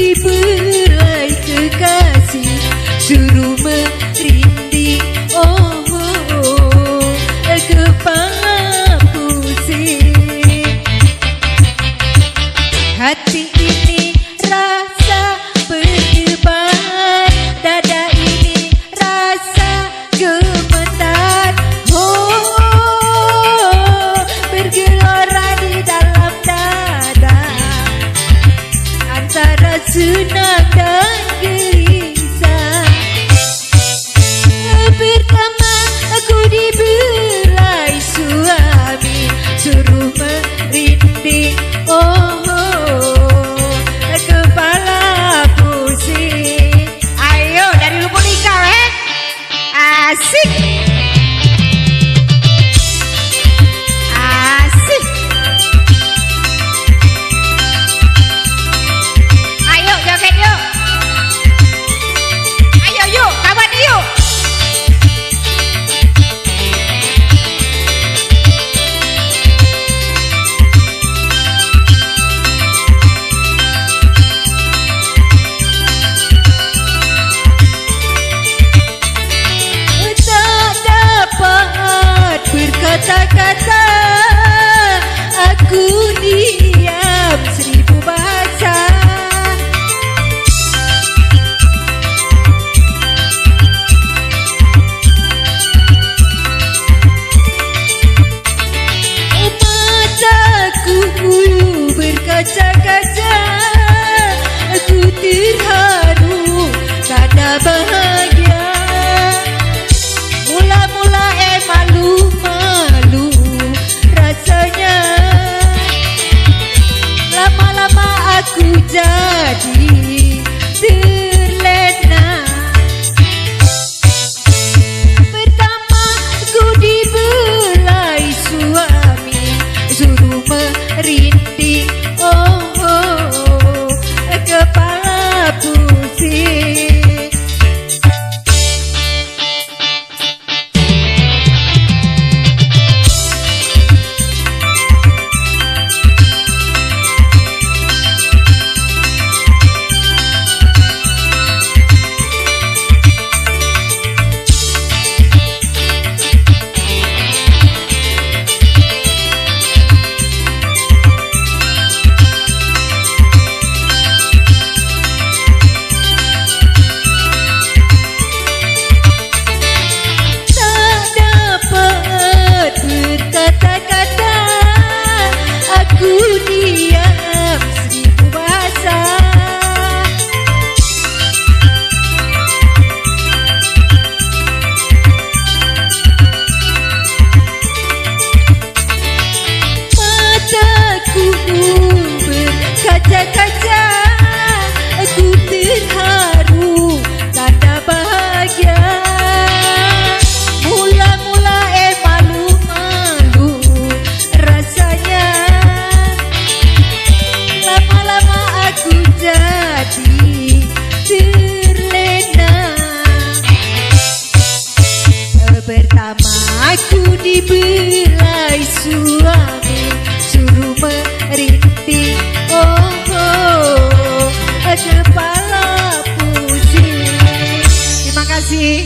dibelai kekasih, suruh merinding, oh, kepala pusing. Hati ini rasa berdebar, dada ini rasa gemetar, oh, bergelora di dalam dada, antara senang dan gelisah. Pertama aku dibelai suami, suruh merinding, oh, kepala pusing. Ayo dari lubuk nikah, asik, asik. Ayo joget yuk, ayo yuk kawan yuk. Berkata-kata aku diam 1000 bahasa. Mataku berkaca-kaca, aku terharu karena bahagia. Mula-mula malu-malu rasanya, lama-lama aku jadi terlena. Pertama aku dibelai suami, suruh merinding, oh, kepala pusing. Berkata-kata aku diam 1000 bahasa. Mataku berkaca-kaca, aku terharu tanda bahagia. Pertama aku dibelai suami, suruh merintih, oh, kepala pusing. Terima kasih.